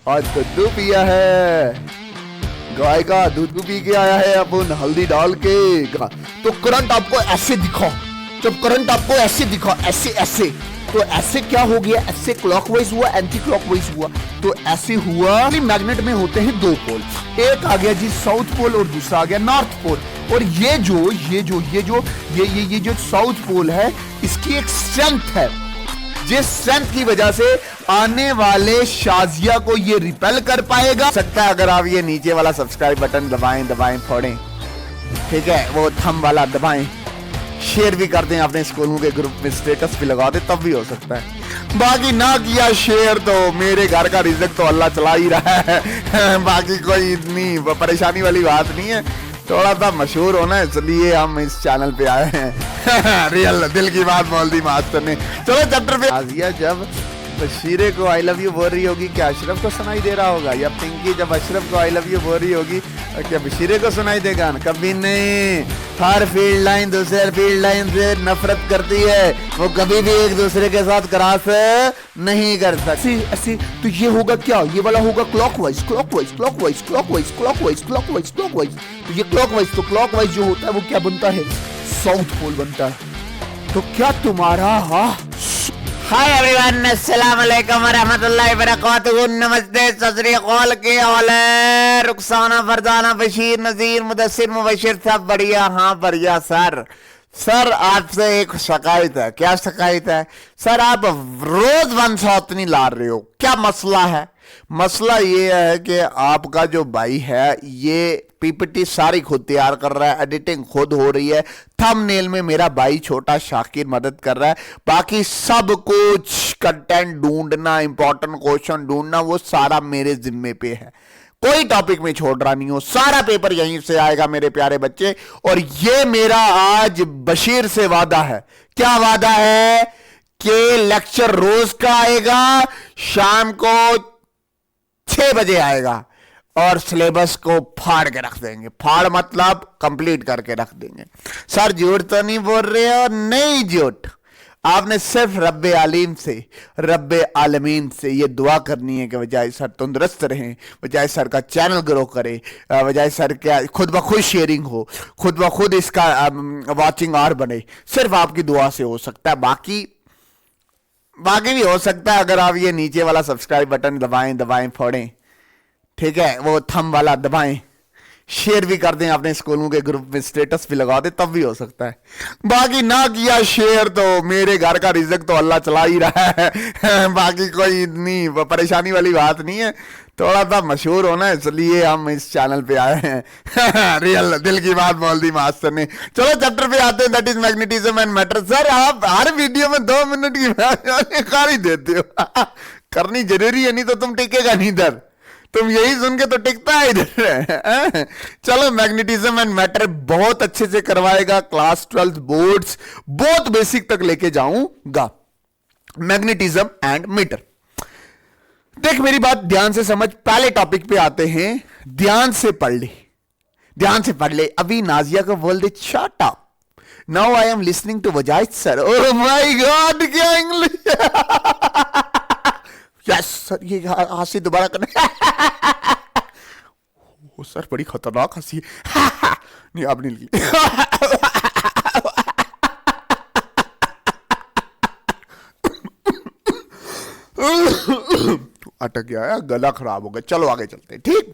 आज तो दूध पिया है, गाय का दूध पी के आया है अपन हल्दी डाल के। तो करंट आपको ऐसे दिखा, जब करंट आपको ऐसे दिखा, ऐसे ऐसे, तो ऐसे क्या हो गया, ऐसे क्लॉकवाइज हुआ, एंटी क्लॉकवाइज हुआ। तो ऐसे हुआ। मैग्नेट में होते हैं दो पोल, एक आ गया जी साउथ पोल और दूसरा आ गया नॉर्थ पोल। और ये जो साउथ पोल है, इसकी एक स्ट्रेंथ है, जिस स्ट्रेंथ की वजह से आने वाले शाजिया को ये रिपेल कर पाएगा। सकता है अगर आप ये नीचे वाला सब्सक्राइब बटन दबाएं फोड़ें, ठीक है, वो थंब वाला दबाएं, शेयर भी कर दें अपने स्कूलों के ग्रुप में, स्टेटस भी लगा दें, तब भी हो सकता है। बाकी ना किया शेयर तो मेरे घर का रिज़्क तो अल्लाह चला ही रहा है। बाकी कोई इतनी परेशानी वाली बात नहीं है, थोड़ा सा मशहूर होना है इसलिए हम इस चैनल पे आए हैं। रियल दिल की बात बोल दी मास्टर ने। चलो चैप्टर पे आजिया जब बशीरे को आई लव यू बोल रही होगी, क्या अशरफ को सुनाई दे रहा होगा? या पिंकी जब अशरफ को आई लव यू बोल रही होगी, क्या बशीरे को सुनाई देगा? कभी नहीं। हर फील्ड लाइन दूसरे फील्ड लाइन से नफरत करती है, वो कभी भी एक दूसरे के साथ क्रॉस नहीं कर सकती। ऐसे तो ये होगा क्या, ये वाला होगा clockwise clockwise clockwise clockwise clockwise clockwise clockwise. तो ये क्लॉकवाइज, तो क्लॉकवाइज जो होता है वो क्या बनता है, साउथ पोल बनता है। तो क्या तुम्हारा हाय एवरीवन, अस्सलाम वालेकुम रहमतुल्लाहि वबरकातुहू, नमस्ते, सत श्री अकाल, के हाल है? रुखसाना, फरजाना, बशीर, नजीर, मुदस्सिर, मुबशिर, सब बढ़िया? हाँ बढ़िया सर आपसे एक शिकायत है। क्या शिकायत है सर? आप रोज 100 नहीं ला रहे हो, क्या मसला है? मसला ये है कि आपका जो भाई है ये पीपीटी सारी खुद तैयार कर रहा है, एडिटिंग खुद हो रही है, थंबनेल में मेरा भाई छोटा शाकिर मदद कर रहा है, बाकी सब कुछ कंटेंट ढूंढना, इंपॉर्टेंट क्वेश्चन ढूंढना, वो सारा मेरे जिम्मे पे है। कोई टॉपिक में छोड़ रहा नहीं हो, सारा पेपर यहीं से आएगा मेरे प्यारे बच्चे। और ये मेरा आज बशीर से वादा है। क्या वादा है? कि लेक्चर रोज का आएगा, शाम को 6 बजे आएगा, और सिलेबस को फाड़ के रख देंगे। फाड़ मतलब कंप्लीट करके रख देंगे। सर झूठ तो नहीं बोल रहे हो? नहीं झूठ। आपने सिर्फ रब्बे आलीम से, रब्बे आलमीन से ये दुआ करनी है कि वजाय सर तंदुरुस्त रहें, वजाय सर का चैनल ग्रो करे, वजाय सर क्या खुद ब खुद शेयरिंग हो, खुद ब खुद इसका वॉचिंग आवर बने। सिर्फ आपकी दुआ से हो सकता है। बाकी भी हो सकता है अगर आप ये नीचे वाला सब्सक्राइब बटन दबाएं फोड़ें, ठीक है, वो थंब वाला दबाएं, शेयर भी कर दें अपने स्कूलों के ग्रुप में, स्टेटस भी लगा दें, तब भी हो सकता है। बाकी ना किया शेयर तो मेरे घर का रिज़्क तो अल्लाह चला ही रहा है। बाकी कोई इतनी परेशानी वाली बात नहीं है, थोड़ा सा मशहूर होना है इसलिए हम इस चैनल पे आए हैं। रियल दिल की बात बोल दी मास्टर ने। चलो चैप्टर पे आते हैं, that is magnetism and matter. Sir आप हर वीडियो में 2 मिनट की कार ही देते हो। करनी जरूरी है, नहीं तो तुम टिकेगा नहीं इधर, तुम यही सुन के तो टिकता है इधर। चलो मैग्नेटिज्म एंड मैटर बहुत अच्छे से करवाएगा, क्लास 12 बोर्ड्स बहुत बेसिक तक लेके जाऊंगा। मैग्नेटिज्म एंड मीटर, देख मेरी बात ध्यान से समझ। पहले टॉपिक पे आते हैं, ध्यान से पढ़ ले, ध्यान से पढ़ ले। अभी नाजिया को बोल दे shut up, now I am listening to Wajahid sir. Oh my god, क्या इंग्लिश! यस सर, ये हंसी दोबारा करना। ओ सर बड़ी खतरनाक हंसी है। नहीं अब नहीं लगी। अटक गया है, गला खराब हो गया। चलो आगे चलते हैं, ठीक।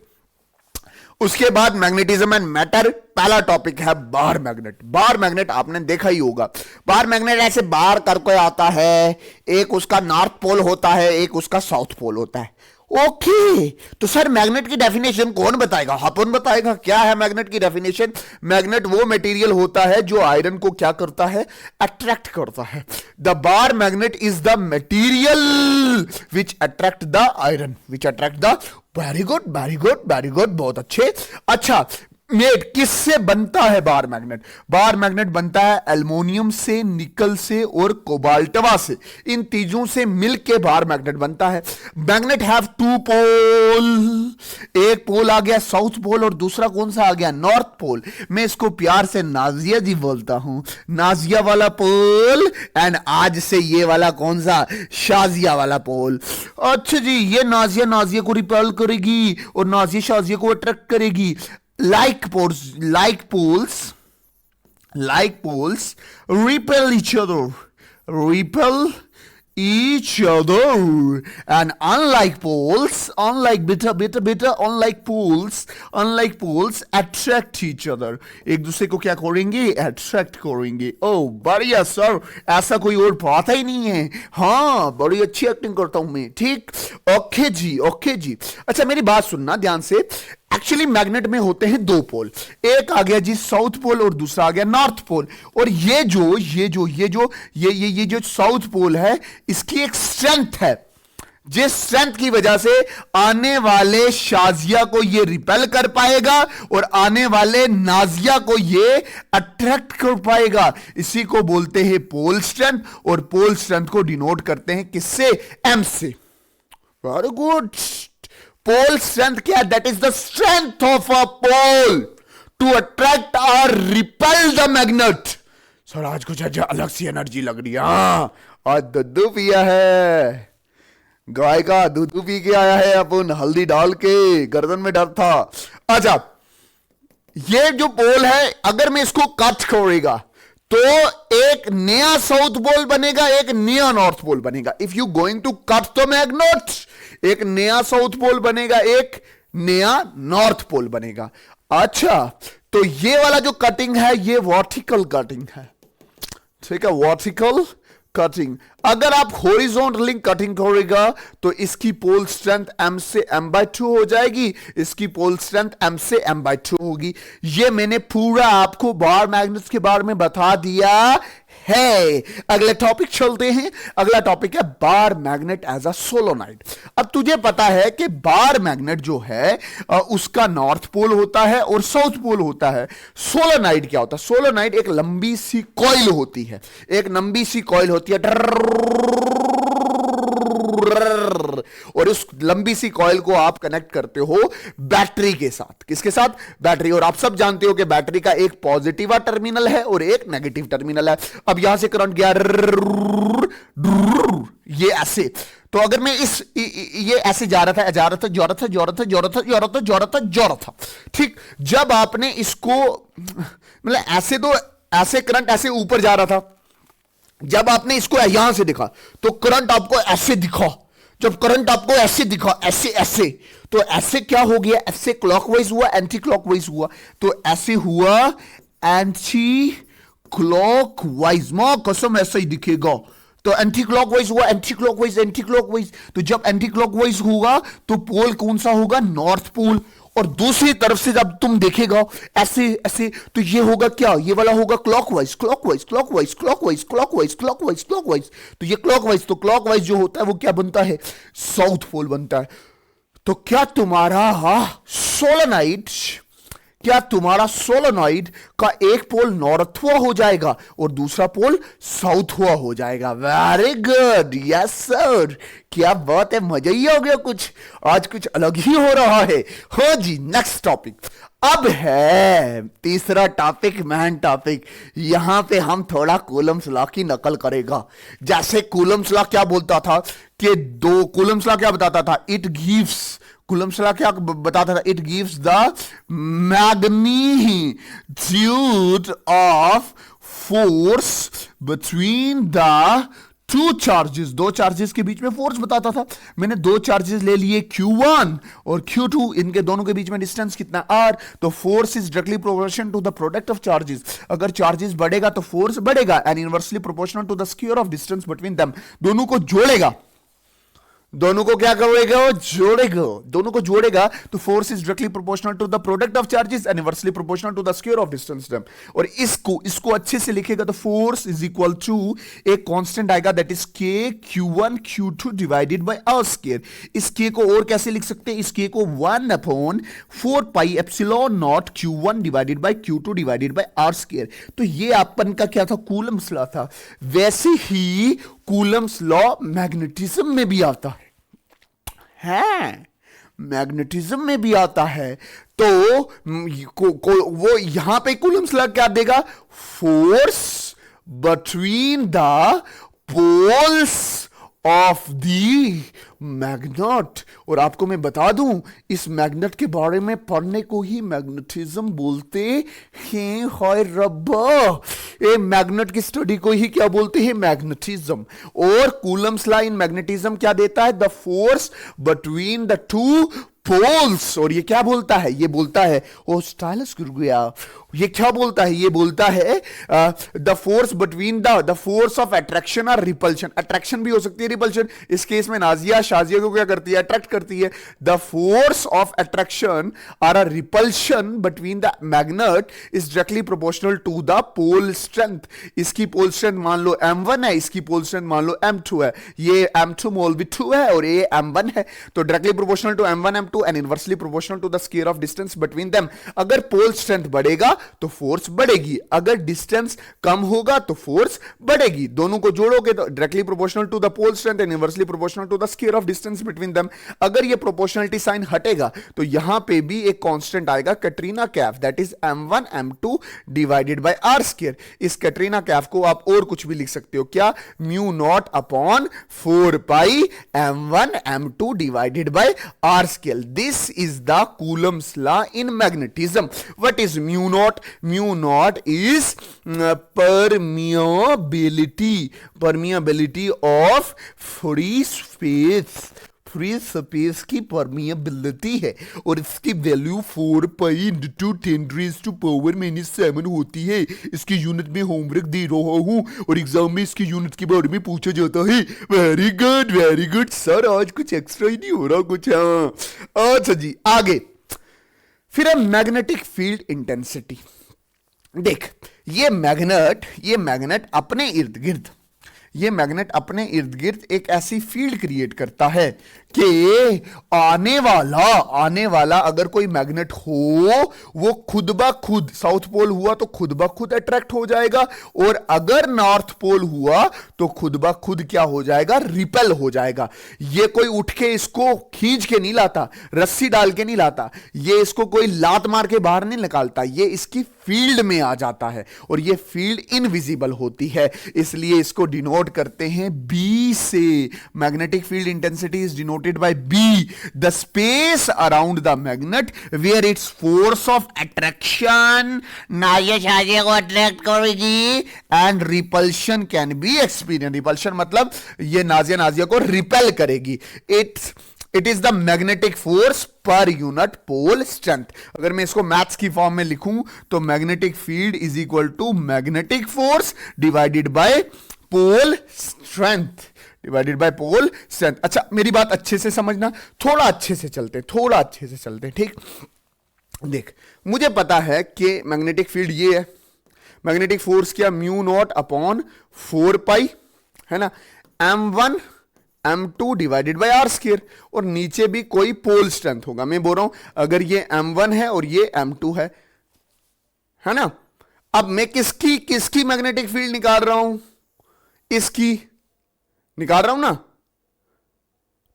उसके बाद मैग्नेटिज्म एंड मैटर, पहला टॉपिक है बार मैग्नेट। बार मैग्नेट आपने देखा ही होगा। बार मैग्नेट ऐसे बार करके आता है, एक उसका नॉर्थ पोल होता है, एक उसका साउथ पोल होता है। ओके, तो सर मैग्नेट की डेफिनेशन कौन बताएगा? अपन बताएगा। क्या है मैग्नेट की डेफिनेशन? मैग्नेट वो मटेरियल होता है जो आयरन को क्या करता है, अट्रैक्ट करता है। The bar magnet is the material which attract the iron, which attract the. Very good very good very good, बहुत अच्छे। अच्छा, मेड किससे बनता है बार मैग्नेट? बार मैग्नेट बनता है एल्युमिनियम से, निकल से और कोबाल्टवा से। इन तीनों से मिलके बार मैग्नेट बनता है। मैग्नेट हैव टू पोल, एक पोल आ गया साउथ पोल और दूसरा कौन सा आ गया? North Pole. मैं इसको प्यार से नाजिया जी बोलता हूं, नाजिया वाला पोल। एंड आज से ये वाला कौन सा? शाजिया वाला पोल। अच्छा जी, ये नाजिया नाजिया को रिपेल करेगी और नाजिया शाजिया को अट्रैक्ट करेगी। Like poles repel each other, and unlike poles attract each other, एक दूसरे को क्या करेंगे? अट्रैक्ट करेंगे। ओ बढ़िया सर, ऐसा कोई और बात ही नहीं है। हाँ, बड़ी अच्छी एक्टिंग करता हूं मैं। ठीक, ओके जी, ओके जी। अच्छा मेरी बात सुनना ध्यान से। एक्चुअली मैग्नेट में होते हैं दो पोल, एक आ गया जी साउथ पोल और दूसरा आ गया नॉर्थ पोल। और ये जो साउथ पोल है, इसकी एक स्ट्रेंथ है, जिस स्ट्रेंथ की वजह से आने वाले शाजिया को ये रिपेल कर पाएगा और आने वाले नाजिया को ये अट्रैक्ट कर पाएगा। इसी को बोलते हैं पोल स्ट्रेंथ, और पोल स्ट्रेंथ को डिनोट करते हैं किससे? एम से। Very good. पोल स्ट्रेंथ क्या? That is the strength of a pole to attract और रिपेल द मैग्नेट। सर आज कुछ अलग सी एनर्जी लग रही है। हाँ, आज दूध पिया है, गाय का दूध पी के आया है अपन, हल्दी डाल के, गर्दन में डर था। अच्छा, ये जो पोल है अगर मैं इसको कट करेगा तो एक नया साउथ पोल बनेगा, एक नया नॉर्थ पोल बनेगा। If you going to cut the magnet, एक नया साउथ पोल बनेगा, एक नया नॉर्थ पोल बनेगा। अच्छा, तो ये वाला जो कटिंग है ये वर्टिकल कटिंग है। ठीक है, वर्टिकल कटिंग। अगर आप हॉरिजॉन्टली कटिंग करेगा तो इसकी पोल स्ट्रेंथ m से m/2 हो जाएगी, इसकी पोल स्ट्रेंथ m से m/2 होगी। ये मैंने पूरा आपको बार मैग्नेट्स के बारे में बता दिया है। अगले टॉपिक चलते हैं। अगला टॉपिक है bar magnet as a solenoid. अब तुझे पता है कि बार मैग्नेट जो है उसका नॉर्थ पोल होता है और साउथ पोल होता है। सोलोनाइड क्या होता है? सोलोनाइड एक लंबी सी कॉइल होती है, एक लंबी सी कॉइल होती है, और उस लंबी सी कॉइल को आप कनेक्ट करते हो बैटरी के साथ। किसके साथ? बैटरी। और आप सब जानते हो कि बैटरी का एक पॉजिटिव टर्मिनल है और एक नेगेटिव टर्मिनल है। अब यहां से करंट गया ये ऐसे, तो अगर मैं ये ऐसे जा रहा था, ठीक। जब आपने इसको मतलब ऐसे, तो ऐसे करंट ऐसे ऊपर जा रहा था। जब आपने इसको यहां से दिखा तो करंट आपको ऐसे दिखा। जब करंट आपको ऐसे दिखा, ऐसे, तो ऐसे क्या हो गया? ऐसे क्लॉकवाइज हुआ, एंटी क्लॉकवाइज हुआ। तो ऐसे हुआ एंटी क्लॉकवाइज। मां कसम ऐसा ही दिखेगा। तो एंटी क्लॉकवाइज हुआ, एंटी क्लॉकवाइज। तो जब एंटी क्लॉकवाइज होगा तो पोल कौन सा होगा? North pole. और दूसरी तरफ से जब तुम देखेगा ऐसे, तो ये होगा क्या? ये वाला होगा क्लॉकवाइज। तो ये क्लॉकवाइज, तो क्लॉकवाइज जो होता है वो क्या बनता है? साउथ पोल बनता है। तो क्या तुम्हारा का एक पोल नॉर्थ हुआ हो जाएगा और दूसरा पोल साउथ हुआ हो जाएगा? वेरी गुड, यस सर, क्या बात है, मजा ही हो गया। कुछ आज कुछ अलग ही हो रहा है। हो जी, नेक्स्ट टॉपिक अब है तीसरा टॉपिक, मैन टॉपिक। यहां पे हम थोड़ा कूलम्स लॉ की नकल करेगा। जैसे कूलम्स लॉ क्या बोलता था कि कूलम्स लॉ क्या बताता था? कूलम्स लॉ क्या बताता था? It gives the magnitude of force between the two charges. दो चार्जेस के बीच में फोर्स बताता था। मैंने दो चार्जेस ले लिए Q1 और Q2, इनके दोनों के बीच में डिस्टेंस कितना? R। तो force is directly proportional to the product of charges. अगर चार्जेस बढ़ेगा तो फोर्स बढ़ेगा, and inversely proportional to the square of distance between them. दोनों को जोड़ेगा दोनों को क्या करेगा, जोड़ेगा, दोनों को जोड़ेगा तो force is directly proportional to the product of charges and inversely proportional to the square of distance term. और इसको अच्छे से लिखेगा तो फोर्स इज इक्वल टू एक कांस्टेंट आएगा that is K Q1 Q2 divided by R square. इस K को और कैसे लिख सकते हैं, इस के को 1/4 pi epsilon naught Q1 divided by Q2 divided by R square. तो ये अपन का क्या था, कूलम्स लॉ था। वैसे ही कूलम्स लॉ मैग्नेटिज्म में भी आता है, मैग्नेटिज्म में भी आता है। तो वो यहां पे कूलम्स लॉ क्या देगा, force between the poles of the magnet. और आपको मैं बता दूं, इस मैग्नेट के बारे में पढ़ने को ही मैग्नेटिज्म बोलते हैं। हाय रब्बा, ये मैग्नेट की स्टडी को ही क्या बोलते हैं, मैग्नेटिज्म। और कूलम्स लॉ इन मैग्नेटिज्म क्या देता है, the force between the two poles. और ये क्या बोलता है, ये बोलता है, ओ स्टाइलस गिर गया, ये क्या बोलता है, ये बोलता है the force between the force of attraction और रिपल्शन। अट्रैक्शन भी हो सकती है, रिपल्शन। इस केस में नाजिया शाजिया को क्या करती है, अट्रैक्ट करती है। द फोर्स ऑफ अट्रैक्शन और uh repulsion between the magnet is directly proportional to the pole strength. इसकी पोल स्ट्रेंथ मान लो m1 है, इसकी पोल स्ट्रेंथ मान लो m2 है। ये m2 मोल भी 2 है और ये m1 है, तो directly proportional to m1 m2 and inversely proportional to the square of distance between them. अगर पोल स्ट्रेंथ बढ़ेगा तो फोर्स बढ़ेगी, अगर डिस्टेंस कम होगा तो फोर्स बढ़ेगी। दोनों को जोड़ोगे तो directly proportional to the pole strength and inversely proportional to the square of distance between them. अगर ये प्रोपोर्शनलिटी साइन हटेगा तो यहां पे भी एक कांस्टेंट आएगा Katrina Kaif, that is m1 m2 divided by R square. इस कैटरीना कैफ को आप और कुछ भी लिख सकते हो, क्या, mu naught upon 4 pi m1 m2 divided by R square. This is the Coulomb's law in magnetism. What is mu naught, mu naught is permeability of free space। Free space की परमिएबिलिटी है और इसकी value 4 pi into 10⁻⁷ होती है। इसकी unit में homework दे रहा हूं और एग्जाम में इसकी यूनिट के बारे में पूछा जाता है। वेरी गुड सर, आज कुछ एक्स्ट्रा ही नहीं हो रहा कुछ। हाँ अच्छा जी, आगे फिर मैग्नेटिक फील्ड इंटेंसिटी। देख, ये मैग्नेट अपने इर्द गिर्द एक ऐसी फील्ड क्रिएट करता है कि आने वाला अगर कोई मैग्नेट हो वो खुद ब खुद, साउथ पोल हुआ तो खुद ब खुद अट्रैक्ट हो जाएगा, और अगर नॉर्थ पोल हुआ तो खुद ब खुद क्या हो जाएगा, रिपेल हो जाएगा। ये कोई उठ के इसको खींच के नहीं लाता, रस्सी डाल के नहीं लाता, ये इसको कोई लात मार के बाहर नहीं निकालता, ये इसकी फील्ड में आ जाता है और ये फील्ड इनविजिबल होती है, इसलिए इसको डिनोट करते हैं बी से। Magnetic field intensity is denoted by B, the space around the magnet where its force of attraction Nazia को अट्रैक्ट करेगी and repulsion can be experience. Repulsion मतलब ये नाजिया को रिपेल करेगी। It is the magnetic force per unit pole strength. अगर मैं इसको maths की फॉर्म में लिखूं तो magnetic field is equal to magnetic force divided by pole strength, divided by pole strength. अच्छा, मेरी बात अच्छे से समझना, थोड़ा अच्छे से चलते, ठीक। देख, मुझे पता है कि मैग्नेटिक फील्ड ये है, मैग्नेटिक फोर्स क्या, म्यू नॉट अपॉन 4 पाई है ना, m1 m2 divided by R square, और नीचे भी कोई पोल स्ट्रेंथ होगा। मैं बोल रहा हूं अगर ये m1 है और ये m2 है ना, अब मैं किसकी मैग्नेटिक फील्ड निकाल रहा हूं, इसकी निकाल रहा हूं ना,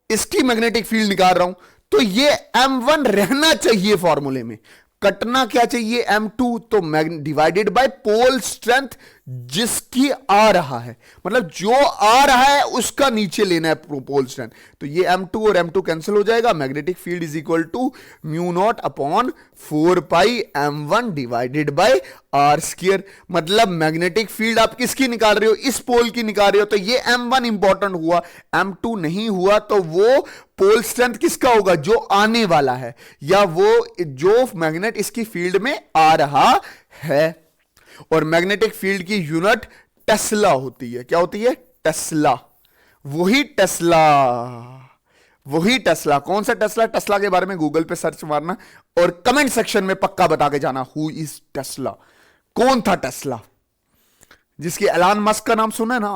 इसकी मैग्नेटिक फील्ड निकाल रहा हूं, तो ये m1 रहना चाहिए फॉर्मूले में, कटना क्या चाहिए, m2, तो डिवाइडेड बाय पोल स्ट्रेंथ जिसकी आ रहा है, मतलब जो आ रहा है उसका नीचे लेना है पोल स्ट्रेंथ। तो ये m2 और m2 कैंसिल हो जाएगा, magnetic field is equal to mu naught upon 4 pi m1 divided by R square. मतलब मैग्नेटिक फील्ड आप किसकी निकाल रहे हो, इस पोल की निकाल रहे हो, तो ये m1 इंपॉर्टेंट हुआ, m2 नहीं हुआ, तो वो पोल स्ट्रेंथ किसका होगा, जो आने वाला है, या वो जो मैग्नेट इसकी फील्ड में आ रहा है। और मैग्नेटिक फील्ड की यूनिट टेस्ला होती है। क्या होती है, टेस्ला। वही टेस्ला वही टेस्ला। कौन सा टेस्ला? टेस्ला के बारे में गूगल पे सर्च मारना और कमेंट सेक्शन में पक्का बता के जाना हु इज टेस्ला, कौन था टेस्ला। जिसकी एलन मस्क का नाम सुना है ना,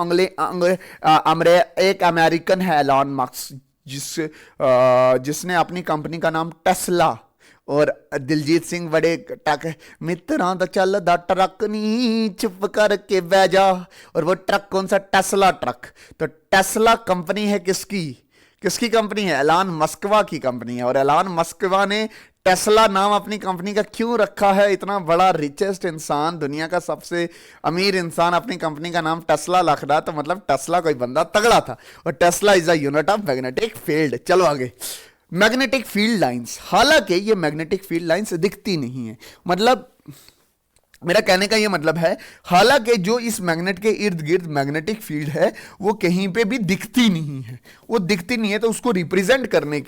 एक अमेरिकन है एलन मस्क, जिसने अपनी कंपनी का नाम टेस्ला, और दिलजीत सिंह बड़े टक मित्रा दा चलदा ट्रक नी चुप करके बह जा, और वो ट्रक कौन सा? Tesla truck. तो टेस्ला कंपनी है किसकी कंपनी है? एलन मस्कवा की कंपनी है। और एलन मस्कवा ने टेस्ला नाम अपनी कंपनी का क्यों रखा है? इतना बड़ा रिचेस्ट इंसान, दुनिया का सबसे अमीर इंसान अपनी कंपनी का नाम टेस्ला रख रहा, तो मतलब टेस्ला कोई बंदा तगड़ा था। और Tesla is a unit of magnetic field. चलो आगे, मैग्नेटिक फील्ड लाइंस। हालांकि ये मैग्नेटिक फील्ड लाइंस दिखती नहीं है, मतलब मेरा कहने का ये मतलब है, हालांकि जो इस मैग्नेट के इर्द गिर्द मैग्नेटिक फील्ड है वो कहीं पे भी दिखती नहीं है, वो दिखती नहीं है। तो उसको रिप्रेजेंट करने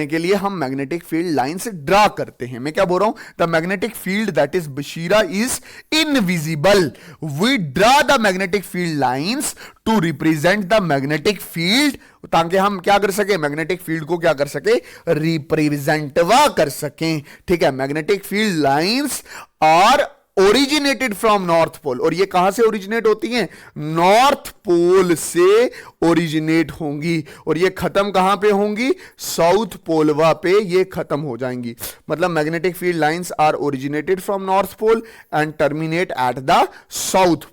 के लिए हम मैग्नेटिक फील्ड लाइंस ड्रा करते हैं। मैं क्या बोल रहा हूं? The magnetic field that is Bashira is invisible. We draw the magnetic field lines to represent the magnetic field, ताकि हम क्या कर सके? मैग्नेटिक फील्ड को क्या कर सके? रिप्रेजेंटवा कर सकें। ठीक है, magnetic field lines are originated from north pole. और ये कहां से ओरिजिनेट होती हैं? नॉर्थ पोल से ओरिजिनेट होंगी। और ये खत्म कहां पे होंगी? साउथ पोलवा पे ये खत्म हो जाएंगी। मतलब magnetic field lines are originated from north pole and terminate at the south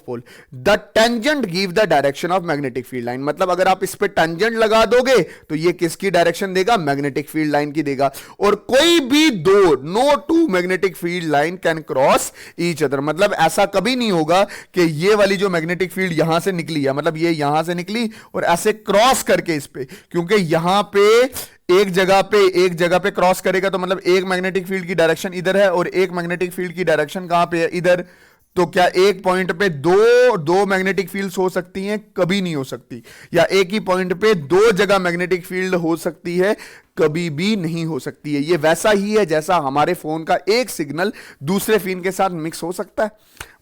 pole. The tangent give the direction of magnetic field line. मतलब अगर आप इस पे टेंजेंट लगा दोगे तो ये किसकी डायरेक्शन देगा? मैग्नेटिक फील्ड लाइन की देगा। और कोई भी no two magnetic field line can cross each other. मतलब ऐसा कभी नहीं होगा कि ये वाली जो मैग्नेटिक फील्ड यहां से निकली है, मतलब ये यहां से निकली और ऐसे क्रॉस करके इस पे, क्योंकि यहां पे एक जगह पे क्रॉस करेगा तो मतलब एक मैग्नेटिक फील्ड की डायरेक्शन इधर है और एक मैग्नेटिक फील्ड की डायरेक्शन कहां पे है? इधर। तो क्या एक पॉइंट पे दो मैग्नेटिक फील्ड्स हो सकती हैं? कभी नहीं हो सकती। या एक ही पॉइंट पे दो जगह मैग्नेटिक फील्ड हो सकती है? कभी भी नहीं हो सकती है। ये वैसा ही है जैसा हमारे फोन का एक सिग्नल दूसरे फोन के साथ मिक्स हो सकता है।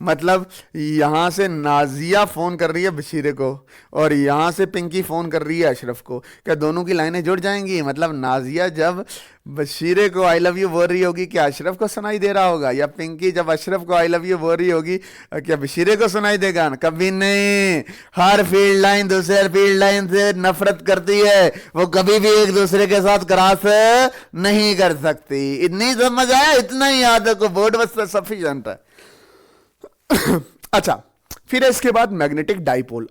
मतलब यहां से नाजिया फोन कर रही है बशीरे को और यहां से पिंकी फोन कर रही है अशरफ को, क्या दोनों की लाइनें जुड़ जाएंगी? मतलब नाजिया जब बशीरे को आई लव यू बोल रही होगी, क्या अशरफ को सुनाई दे रहा होगा? या पिंकी जब अशरफ को आई लव यू बोल रही होगी, क्या बशीरे को सुनाई देगा? कभी नहीं। हर फील्ड लाइन दूसरे फील्ड लाइन से नफरत करती है, वो कभी भी एक दूसरे के साथ क्रॉस नहीं कर सकती। इतनी समझ आया? इतना ही याद है को बोर्ड बस सफिशिएंट है। अच्छा, फिर इसके बाद मैग्नेटिक डाइपोल।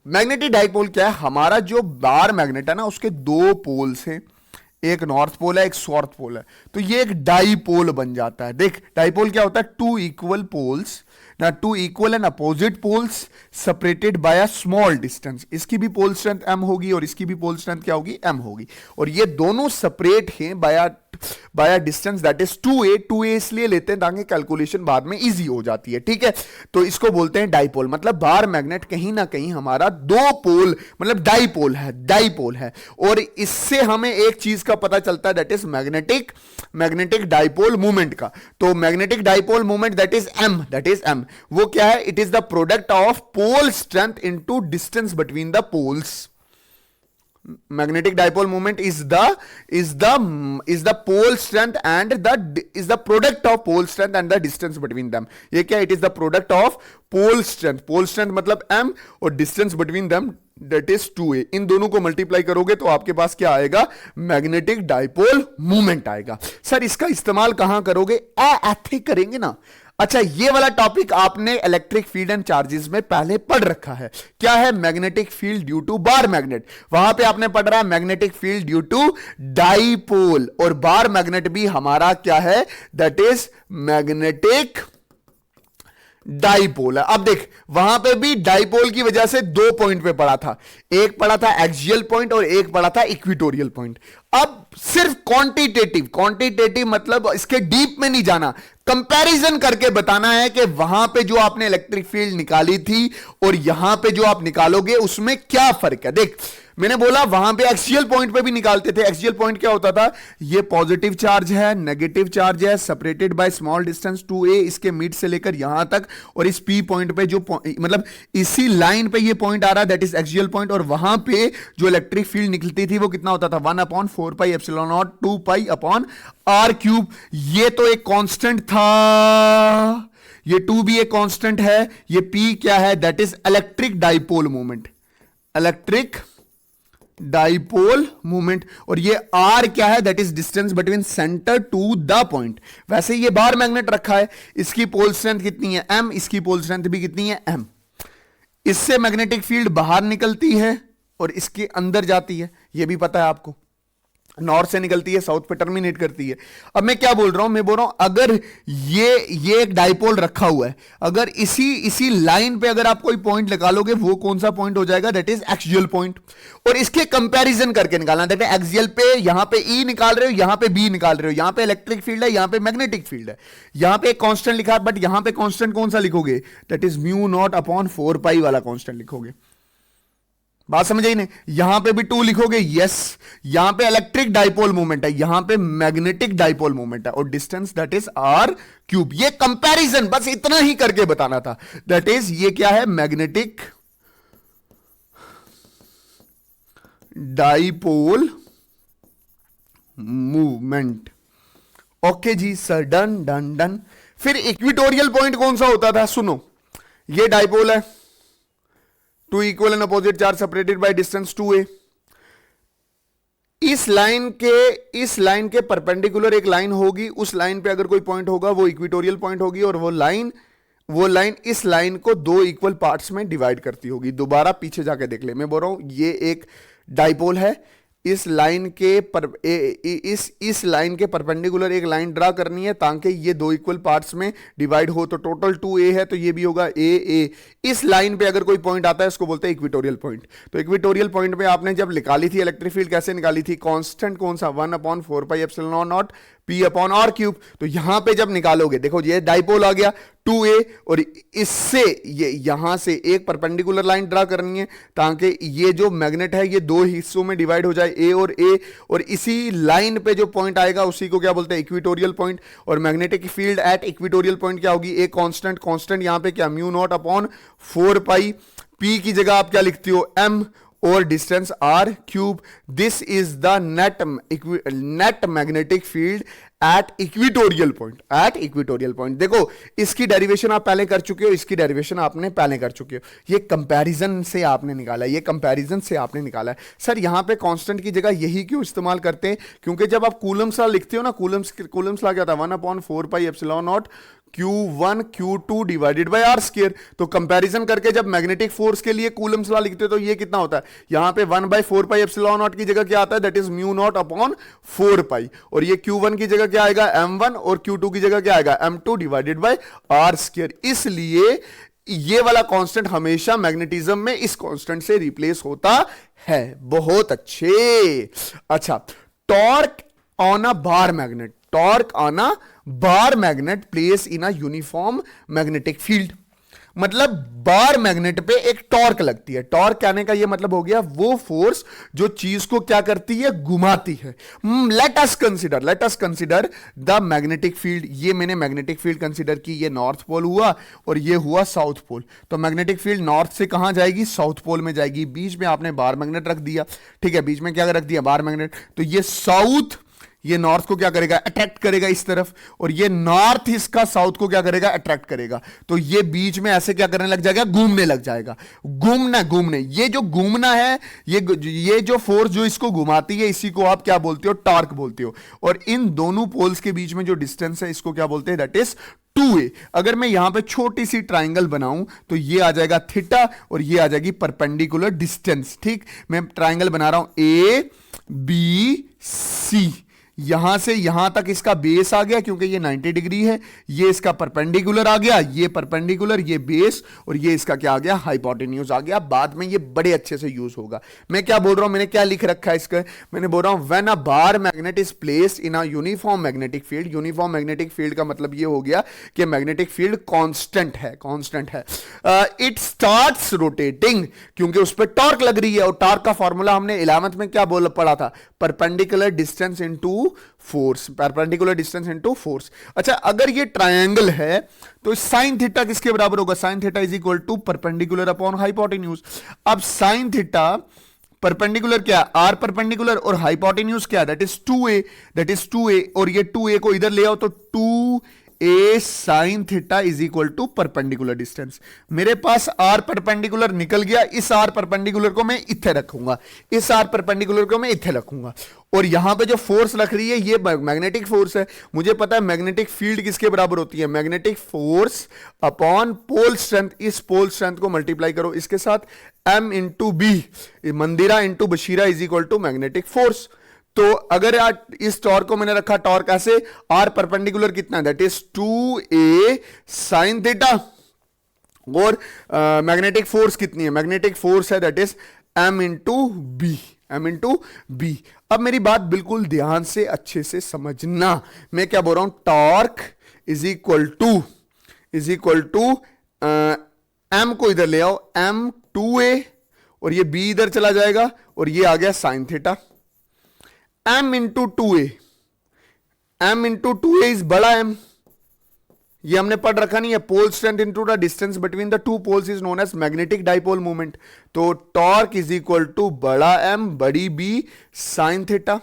मैग्नेटिक डाइपोल क्या है? हमारा जो बार मैग्नेट है ना, उसके दो पोल्स हैं, एक नॉर्थ पोल है, एक साउथ पोल है, तो ये एक डाइपोल बन जाता है। देख, डाइपोल क्या होता है? टू इक्वल पोल्स ना, two equal and opposite poles separated by a small distance. इसकी भी पोल स्ट्रेंथ m होगी और इसकी भी पोल स्ट्रेंथ क्या होगी? m होगी। और ये दोनों सेपरेट हैं by a distance that is 2a। 2a इसलिए लेते हैं ताकि कैलकुलेशन बाद में इजी हो जाती है। ठीक है, तो इसको बोलते हैं डाइपोल। मतलब बार मैग्नेट कहीं ना कहीं हमारा दो पोल, मतलब डाइपोल है। और इससे हमें एक चीज का पता चलता है, that is magnetic dipole movement का। तो magnetic dipole movement that is m, वो क्या है? It is the product of pole strength into distance between the poles. Magnetic dipole moment is the pole strength and is the product of pole strength and the distance between them. ये क्या? It is the product of pole strength. Pole strength मतलब m और distance between them that is 2a. इन दोनों को multiply करोगे तो आपके पास क्या आएगा? मैग्नेटिक डाइपोल मूवमेंट आएगा। सर इसका इस्तेमाल कहां करोगे? ऐसे करेंगे ना। अच्छा, ये वाला टॉपिक आपने इलेक्ट्रिक फील्ड एंड चार्जेस में पहले पढ़ रखा है। क्या है? Magnetic field due to bar magnet. वहां पे आपने पढ़ रहा है magnetic field due to dipole, और बार मैग्नेट भी हमारा क्या है? दैट इज मैग्नेटिक डाइपोल है। अब देख, वहां पे भी डाइपोल की वजह से दो पॉइंट पे पड़ा था, एक पड़ा था एक्सियल पॉइंट और एक पड़ा था इक्वेटोरियल पॉइंट। अब सिर्फ क्वांटिटेटिव मतलब इसके डीप में नहीं जाना, कंपैरिजन करके बताना है कि वहां पे जो आपने इलेक्ट्रिक फील्ड निकाली थी और यहां पे जो आप निकालोगे उसमें क्या फर्क है। देख, मैंने बोला वहां पे एक्सियल पॉइंट पे भी निकालते थे। एक्सियल पॉइंट क्या होता था, ये पॉजिटिव चार्ज है, नेगेटिव चार्ज है, separated by small distance 2a, इसके मिड से लेकर यहां तक, और इस p पॉइंट पे जो मतलब इसी लाइन पे ये पॉइंट आ रहा है, दैट इज एक्सियल पॉइंट, और वहां पे जो इलेक्ट्रिक फील्ड निकलती थी वो कितना होता था, 1/4 pi epsilon not 2 pi upon r cube. ये तो एक कांस्टेंट था, ये 2 भी एक कांस्टेंट है, ये p क्या है, that is electric dipole moment, electric dipole moment, और ये r क्या है, that is distance between centre to the point. वैसे ये बार मैग्नेट रखा है, इसकी पोल स्ट्रेंथ कितनी है, m, इसकी पोल स्ट्रेंथ भी कितनी है, m। इससे मैग्नेटिक फील्ड बाहर निकलती है और इसके अंदर जाती है, ये भी पता है आपको, नॉर्थ से निकलती है, साउथ पे टर्मिनेट करती है। अब मैं क्या बोल रहा हूं, मैं बोल रहा हूं अगर ये एक डाइपोल रखा हुआ है, अगर इसी लाइन पे अगर आप कोई पॉइंट निकालोगे, वो कौन सा पॉइंट हो जाएगा, दैट इज एक्सियल पॉइंट, और इसके कंपैरिजन करके निकालना, दैट इज एक्सियल पे यहां पे E निकाल रहे हो, यहां पे B निकाल रहे हो, यहां पे इलेक्ट्रिक फील्ड है, यहां पे मैग्नेटिक फील्ड है, यहां पे एक कांस्टेंट लिखा है, बट यहां पे कांस्टेंट कौन सा लिखोगे, that is mu naught upon 4 पाई वाला कांस्टेंट लिखोगे। बात समझ आई नहीं, यहां पे भी 2 लिखोगे, यस, यहां पे इलेक्ट्रिक डाइपोल मोमेंट है, यहां पे मैग्नेटिक डाइपोल मोमेंट है, और distance that is r cube. ये कंपैरिजन बस इतना ही करके बताना था, दैट इज ये क्या है, मैग्नेटिक डाइपोल मूवमेंट। ओके जी सर, डन डन डन। फिर इक्विटोरियल पॉइंट कौन सा होता था, सुनो, ये डाइपोल है, 2 equal and opposite charge separated by distance 2a। इस लाइन के परपेंडिकुलर एक लाइन होगी, उस लाइन पे अगर कोई पॉइंट होगा वो इक्विटोरियल पॉइंट होगी, और वो लाइन इस लाइन को 2 इक्वल पार्ट्स में डिवाइड करती होगी। दोबारा पीछे जाके देख ले, मैं बोल रहा हूं ये एक डाइपोल है, इस लाइन के परपेंडिकुलर एक लाइन ड्रा करनी है ताकि ये 2 इक्वल पार्ट्स में डिवाइड हो, तो टोटल 2a है, तो ये भी होगा a। इस लाइन पे अगर कोई पॉइंट आता है इसको बोलते हैं इक्विटोरियल पॉइंट। तो इक्विटोरियल पॉइंट पे आपने जब निकाली थी इलेक्ट्रिक फील्ड, कैसे निकाली थी, कांस्टेंट कौन सा, 1/4 pi epsilon not p upon r cube. तो यहां पे जब निकालोगे, देखो ये डाइपोल आ गया 2a, और इससे ये यहां से एक परपेंडिकुलर लाइन ड्रा करनी है ताकि ये जो मैग्नेट है ये 2 हिस्सों में डिवाइड हो जाए, a, और इसी लाइन पे जो पॉइंट आएगा उसी को क्या बोलते हैं, इक्विटोरियल पॉइंट। और magnetic field at equatorial point क्या होगी, एक कांस्टेंट यहां पे क्या, म्यू नॉट अपॉन 4 पाई, p की जगह आप क्या लिखते हो, m, और distance r cube. This is the net magnetic field at equatorial point. देखो इसकी डेरिवेशन आप पहले कर चुके हो, इसकी डेरिवेशन आपने पहले कर चुके हो, ये कंपैरिजन से आपने निकाला है। सर यहां पे कांस्टेंट की जगह यही क्यों इस्तेमाल करते हैं, क्योंकि जब आप कूलम्स लॉ लिखते हो ना, कूलम्स लॉ क्या था, 1/4 pi epsilon naught Q1 Q2 divided bye r square. तो कंपैरिजन करके जब मैग्नेटिक फोर्स के लिए कूलम्स लॉ लिखते हो तो ये कितना होता है, यहां पे 1/4 पाई एप्सिलॉन नॉट की जगह क्या आता है, that is mu naught upon 4 पाई, और ये Q1 की जगह क्या आएगा, m1, और Q2 की जगह क्या आएगा, m2 divided bye r square. इसलिए ये वाला कांस्टेंट हमेशा मैग्नेटिज्म में इस कांस्टेंट से रिप्लेस होता है। बहुत अच्छे। अच्छा, torque on a bar magnet place in a uniform magnetic field. मतलब बार मैग्नेट पे एक टॉर्क लगती है। टॉर्क कहने का ये मतलब हो गया वो फोर्स जो चीज को क्या करती है, घुमाती है। Let us consider the magnetic field. ये मैंने मैग्नेटिक फील्ड कंसिडर की, ये नॉर्थ पोल हुआ और ये हुआ साउथ पोल। तो मैग्नेटिक फील्ड नॉर्थ से कहां जाएगी, साउथ पोल में जाएगी। बीच में आपने बार मैग्नेट रख दिया, ठीक है, बीच में क्या रख दिया, बार मैग्नेट। तो ये साउथ, ये नॉर्थ को क्या करेगा, अट्रैक्ट करेगा इस तरफ, और ये नॉर्थ इसका साउथ को क्या करेगा, अट्रैक्ट करेगा। तो ये बीच में ऐसे क्या करने लग जाएगा, घूमने लग जाएगा। घूमने ये जो घूमना है, ये जो फोर्स जो इसको घुमाती है, इसी को आप क्या बोलते हो, टॉर्क बोलते हो। और इन दोनों पोल्स के बीच में जो डिस्टेंस है इसको क्या बोलते हैं, दैट इज 2a। अगर मैं यहां पे छोटी सी ट्राइंगल बनाऊं तो ये आ जाएगा थीटा और ये आ जाएगी परपेंडिकुलर डिस्टेंस। ठीक, मैं ट्राइंगल बना रहा हूं A B C, यहां से यहां तक इसका बेस आ गया क्योंकि ये 90 डिग्री है, ये इसका परपेंडिकुलर आ गया, ये परपेंडिकुलर, ये बेस, और ये इसका क्या आ गया, हाइपोटेन्यूज आ गया। बाद में ये बड़े अच्छे से यूज होगा। मैं क्या बोल रहा हूं, मैंने क्या लिख रखा है इसका, मैंने बोल रहा हूं when a bar magnet is placed in a uniform magnetic field. Uniform magnetic field का मतलब ये हो गया कि मैग्नेटिक फील्ड कांस्टेंट है, कांस्टेंट है। इट स्टार्ट्स रोटेटिंग, क्योंकि उस पर टॉर्क लग रही है, और टॉर्क का फॉर्मूला हमने 11th में क्या बोल पढ़ा था, perpendicular distance into force, perpendicular distance into force. अच्छा, अगर ये ट्रायंगल है तो साइन थीटा किसके बराबर होगा, sine theta is equal to perpendicular upon hypotenuse. अब साइन थीटा परपेंडिकुलर क्या है, आर परपेंडिकुलर, और हाइपोटेन्यूज क्या है, that is 2a, that is 2a, और ये 2a को इधर ले आओ तो 2a sine theta is equal to perpendicular distance. मेरे पास आर परपेंडिकुलर निकल गया, इस आर परपेंडिकुलर को मैं इथे रखूंगा, इस आर परपेंडिकुलर को मैं इथे रखूंगा, और यहां पे जो फोर्स लग रही है ये मैग्नेटिक फोर्स है। मुझे पता है मैग्नेटिक फील्ड किसके बराबर होती है, magnetic force upon pole strength. इस पोल स्ट्रेंथ को मल्टीप्लाई करो इसके साथ, m into B, Mandira into Bashira is equal to magnetic force. तो अगर इस टॉर्क को मैंने रखा, टॉर्क ऐसे, आर परपेंडिकुलर कितना है, that is 2a sine theta, और मैग्नेटिक फोर्स कितनी है, मैग्नेटिक फोर्स है that is m into B, m into B. अब मेरी बात बिल्कुल ध्यान से अच्छे से समझना, मैं क्या बोल रहा हूं, torque is equal to m को इधर ले आओ, m 2a, और ये b इधर चला जाएगा, और ये आ गया sine theta, m into 2a, m into 2a is बड़ा m, ये हमने पढ़ रखा नहीं है, pole strength into the distance between the two poles is known as magnetic dipole movement. तो टॉर्क इज इक्वल टू बड़ा M बड़ी B साइन थीटा,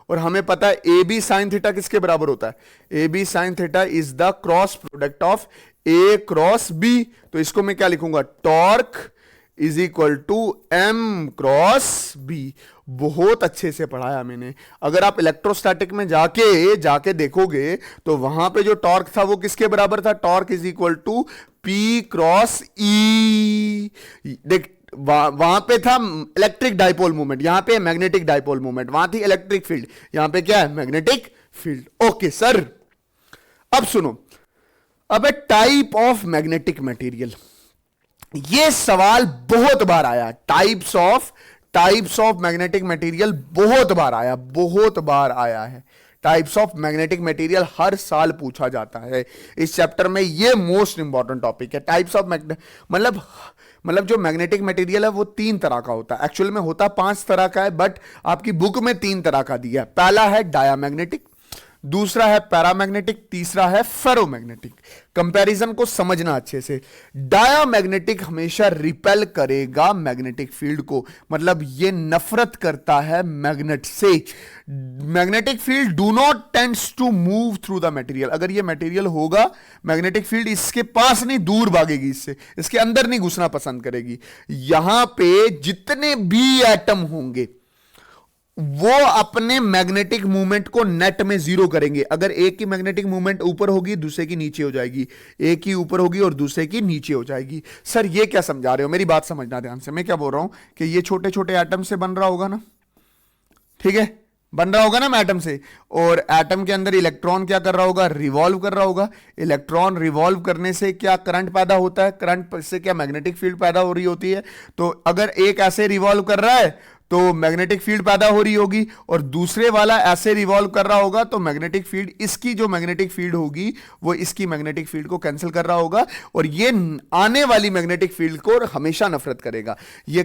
और हमें पता है ए बी साइन थीटा किसके बराबर होता है, A B sine theta is the cross product of A cross B. तो इसको मैं क्या लिखूंगा, torque is equal to M cross B. बहुत अच्छे से पढ़ाया मैंने। अगर आप इलेक्ट्रोस्टैटिक में जाके देखोगे तो वहां पे जो टॉर्क था वो किसके बराबर था, torque is equal to P cross E. देख वहां पे था इलेक्ट्रिक डाइपोल मूवमेंट, यहां पे मैग्नेटिक डाइपोल मूवमेंट, वहां थी इलेक्ट्रिक फील्ड, यहां पे क्या है, मैग्नेटिक फील्ड। ओके सर, अब सुनो, अब ए टाइप ऑफ मैग्नेटिक मटेरियल, ये सवाल बहुत बार आया, टाइप्स ऑफ मैग्नेटिक मटेरियल बहुत बार आया है। टाइप्स ऑफ मैग्नेटिक मटेरियल हर साल पूछा जाता है इस चैप्टर में, ये मोस्ट इंपॉर्टेंट टॉपिक है। टाइप्स ऑफ मतलब जो मैग्नेटिक मटेरियल है वो 3 तरह का होता है, एक्चुअल में होता 5 तरह का है, बट आपकी बुक में 3 तरह का दिया है। पहला है डायामैग्नेटिक, दूसरा है पैरामैग्नेटिक, तीसरा है फेरोमैग्नेटिक। कंपैरिजन को समझना अच्छे से। डायामैग्नेटिक हमेशा रिपेल करेगा मैग्नेटिक फील्ड को, मतलब ये नफरत करता है मैग्नेट से। Magnetic field do not tends to move through the material. अगर ये मटेरियल होगा, मैग्नेटिक फील्ड इसके पास नहीं, दूर भागेगी इससे, इसके अंदर नहीं घुसना पसंद करेगी। यहां पे जितने भी एटम होंगे वो अपने मैग्नेटिक मूवमेंट को नेट में जीरो करेंगे। अगर एक की मैग्नेटिक मूवमेंट ऊपर होगी, दूसरे की नीचे हो जाएगी, एक की ऊपर होगी और दूसरे की नीचे हो जाएगी। सर ये क्या समझा रहे हो, मेरी बात समझना ध्यान से। मैं क्या बोल रहा हूं कि ये छोटे छोटे एटम से बन रहा होगा ना, ठीक है, बन रहा होगा ना एटम से, और एटम के अंदर इलेक्ट्रॉन क्या कर रहा होगा, रिवॉल्व कर रहा होगा। इलेक्ट्रॉन रिवॉल्व करने से क्या करंट पैदा होता है, करंट से क्या मैग्नेटिक फील्ड पैदा हो रही होती है। तो अगर एक ऐसे रिवॉल्व कर रहा है तो मैग्नेटिक फील्ड पैदा हो रही होगी, और दूसरे वाला ऐसे रिवॉल्व कर रहा होगा तो मैग्नेटिक फील्ड, इसकी जो मैग्नेटिक फील्ड होगी वो इसकी मैग्नेटिक फील्ड को कैंसिल कर रहा होगा, और ये आने वाली मैग्नेटिक फील्ड को हमेशा नफरत करेगा। ये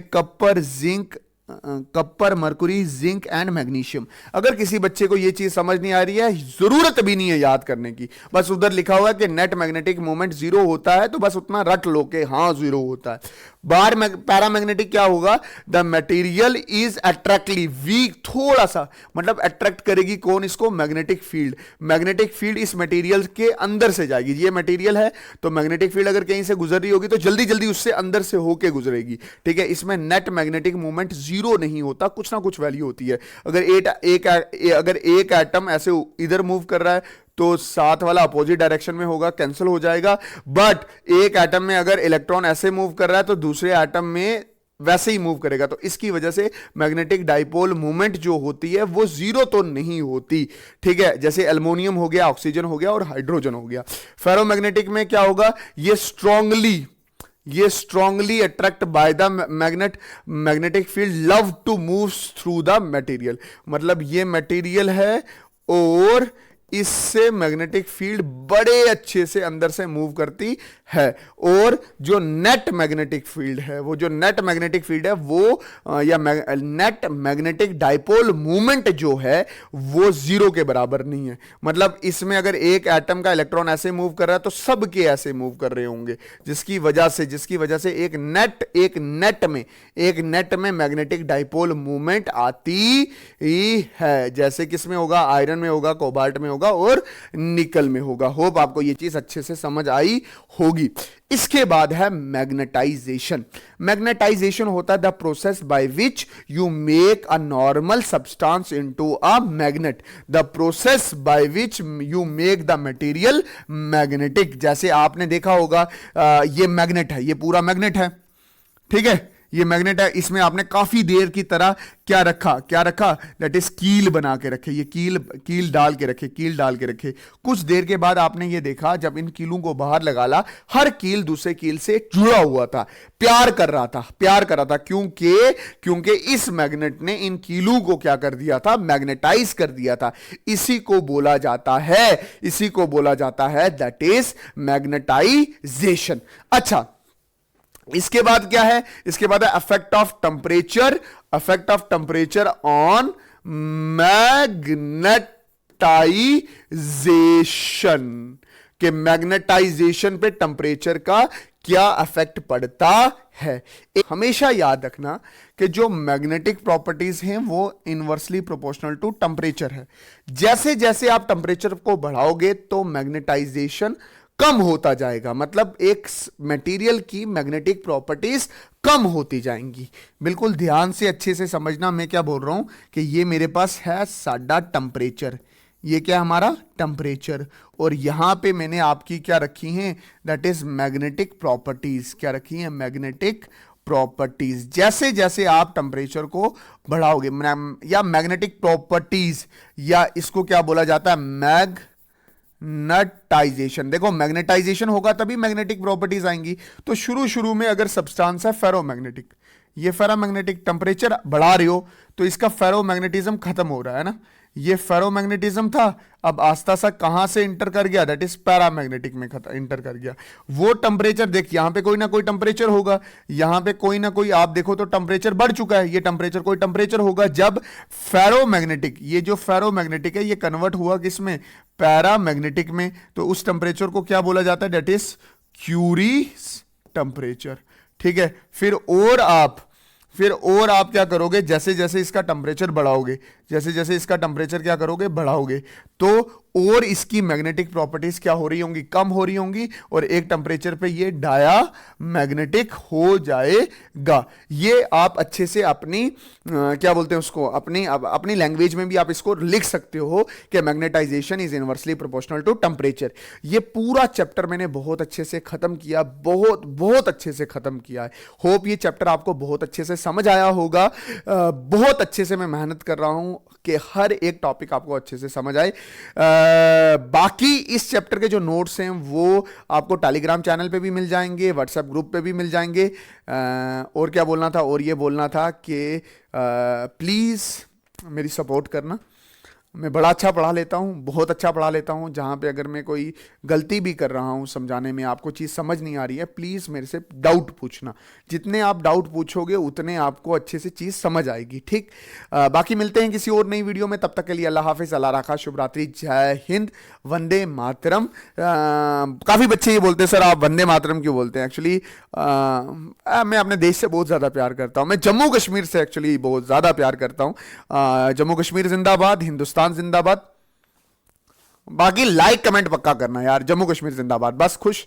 copper, Mercury, zinc and magnesium. अगर किसी बच्चे को यह चीज समझ नहीं आ रही है, जरूरत भी नहीं है याद करने की, बस उधर लिखा हुआ है कि नेट मैग्नेटिक मोमेंट 0 होता है, तो बस उतना रट लो कि हाँ 0 होता है। बाहर पैरामैग्नेटिक क्या होगा, द मटेरियल इज अट्रैक्टली वीक, थोड़ा सा, मतलब अट्रैक्ट करेगी कौन इसको, मैग्नेटिक फील्ड। मैग्नेटिक फील्ड इस मटेरियल के अंदर से जाएगी। ये मटेरियल है तो मैग्नेटिक फील्ड अगर कहीं से गुजर रही होगी तो जल्दी जल्दी उससे अंदर से होके गुजरेगी, ठीक है। इसमें नेट मैग्नेटिक मूवमेंट 0 नहीं होता, कुछ ना कुछ वैल्यू होती है। अगर एक एटम ऐसे इधर मूव कर रहा है तो साथ वाला अपोजिट डायरेक्शन में होगा, कैंसिल हो जाएगा। बट एक एटम में अगर इलेक्ट्रॉन ऐसे मूव कर रहा है तो दूसरे एटम में वैसे ही मूव करेगा। तो इसकी वजह से मैग्नेटिक डाइपोल मूवमेंट जो होती है वो जीरो तो नहीं होती, ठीक है। जैसे एल्युमिनियम हो गया, ऑक्सीजन हो गया और हाइड्रोजन हो गया। फेरोमैग्नेटिक में क्या होगा, ये strongly attract by the magnetic field, love to move through the material. मतलब ये मटेरियल है और इससे मैग्नेटिक फील्ड बड़े अच्छे से अंदर से मूव करती है। और जो नेट मैग्नेटिक फील्ड है, वो जो नेट मैग्नेटिक फील्ड है वो या नेट मैग्नेटिक डाइपोल मूवमेंट जो है वो जीरो के बराबर नहीं है। मतलब इसमें अगर एक एटम का इलेक्ट्रॉन ऐसे मूव कर रहा है तो सब के ऐसे मूव कर रहे होंगे, जिसकी वजह से एक नेट में मैग्नेटिक डाइपोल मूवमेंट आती ही है। जैसे किसमें होगा, आयरन में होगा, कोबाल्ट में होगा और निकल में होगा। होप आपको यह चीज अच्छे से समझ आई होगी। इसके बाद है मैग्नेटाइजेशन। मैग्नेटाइजेशन होता है the process by which you make a normal substance into a magnet, the process by which you make the material magnetic. जैसे आपने देखा होगा ये मैग्नेट है, ये पूरा मैग्नेट है, ठीक है, ये मैग्नेट है। इसमें आपने काफी देर की तरह क्या रखा, दैट इज कील बना के रखे, ये कील डाल के रखे। कुछ देर के बाद आपने ये देखा, जब इन कीलों को बाहर लगा, हर कील दूसरे कील से जुड़ा हुआ था, प्यार कर रहा था। क्योंकि इस मैग्नेट ने इन कीलों को क्या कर दिया था, मैग्नेटाइज कर दिया था। इसी को बोला जाता है दैट इज मैग्नेटाइजेशन। अच्छा, इसके बाद क्या है, इसके बाद है effect of temperature on magnetization, के मैग्नेटाइजेशन पे टेम्परेचर का क्या इफेक्ट पड़ता है। हमेशा याद रखना कि जो मैग्नेटिक प्रॉपर्टीज हैं वो इनवर्सली प्रोपोर्शनल टू टेम्परेचर है। जैसे जैसे आप टेम्परेचर को बढ़ाओगे तो मैग्नेटाइजेशन कम होता जाएगा, मतलब एक मटेरियल की मैग्नेटिक प्रॉपर्टीज कम होती जाएंगी। बिल्कुल ध्यान से अच्छे से समझना मैं क्या बोल रहा हूं कि ये मेरे पास है साडा टेम्परेचर, ये क्या हमारा टेम्परेचर, और यहां पे मैंने आपकी क्या रखी हैं, दैट इज मैग्नेटिक प्रॉपर्टीज। क्या रखी हैं, मैग्नेटिक प्रॉपर्टीज। जैसे जैसे आप टेम्परेचर को बढ़ाओगे या मैग्नेटिक प्रॉपर्टीज, या इसको क्या बोला जाता है, मैग्नेटाइजेशन। देखो मैग्नेटाइजेशन होगा तभी मैग्नेटिक प्रॉपर्टीज आएंगी। तो शुरू में अगर सब्सटेंस है फेरोमैग्नेटिक, ये फेरोमैग्नेटिक, टेम्परेचर बढ़ा रहे हो तो इसका फेरोमैग्नेटिज्म खत्म हो रहा है ना, ये फेरोमैग्नेटिज्म था, अब आस्ता सा कहां से इंटर कर गया, दैट इज पैरामैग्नेटिक में इंटर कर गया। वो टेम्परेचर देख, यहां पे कोई ना कोई टेम्परेचर होगा, यहां पे कोई ना कोई, आप देखो तो टेम्परेचर बढ़ चुका है, ये टेम्परेचर कोई टेम्परेचर होगा। जब फेरोमैग्नेटिक, ये जो फेरोमैग्नेटिक है ये कन्वर्ट हुआ किसमें, पैरामैग्नेटिक में, तो उस टेम्परेचर को क्या बोला जाता है, दैट इज क्यूरी टेम्परेचर। ठीक है, फिर और आप क्या करोगे, जैसे जैसे इसका टेम्परेचर बढ़ाओगे, जैसे जैसे इसका टेम्परेचर क्या करोगे, बढ़ाओगे, तो और इसकी मैग्नेटिक प्रॉपर्टीज क्या हो रही होंगी, कम हो रही होंगी, और एक टेम्परेचर पे ये डाया मैग्नेटिक हो जाएगा। ये आप अच्छे से अपनी क्या बोलते हैं उसको, अपनी लैंग्वेज में भी आप इसको लिख सकते हो कि magnetization is inversely proportional to temperature. ये पूरा चैप्टर मैंने बहुत अच्छे से खत्म किया, बहुत अच्छे से खत्म किया है। होप ये चैप्टर आपको बहुत अच्छे से समझ आया होगा। बहुत अच्छे से मैं मेहनत कर रहा हूं कि हर एक टॉपिक आपको अच्छे से समझ आए। बाकी इस चैप्टर के जो नोट्स हैं वो आपको टेलीग्राम चैनल पे भी मिल जाएंगे, व्हाट्सएप ग्रुप पे भी मिल जाएंगे। और क्या बोलना था, और ये बोलना था कि प्लीज़ मेरी सपोर्ट करना। मैं बड़ा अच्छा पढ़ा लेता हूँ, बहुत अच्छा पढ़ा लेता हूँ। जहाँ पे अगर मैं कोई गलती भी कर रहा हूँ समझाने में, आपको चीज़ समझ नहीं आ रही है, प्लीज़ मेरे से डाउट पूछना। जितने आप डाउट पूछोगे उतने आपको अच्छे से चीज़ समझ आएगी। ठीक, बाकी मिलते हैं किसी और नई वीडियो में, तब तक के लिए अल्लाह हाफिज़, अल्लाह रखा, शुभ रात्रि, जय हिंद, वंदे मातरम। काफ़ी बच्चे ये बोलते हैं सर आप वंदे मातरम क्यों बोलते हैं। एक्चुअली मैं अपने देश से बहुत ज़्यादा प्यार करता हूँ, मैं जम्मू कश्मीर से एक्चुअली बहुत ज़्यादा प्यार करता हूँ। जम्मू कश्मीर जिंदाबाद, हिंदुस्तान जिंदाबाद। बाकी लाइक कमेंट पक्का करना यार, जम्मू कश्मीर जिंदाबाद, बस खुश।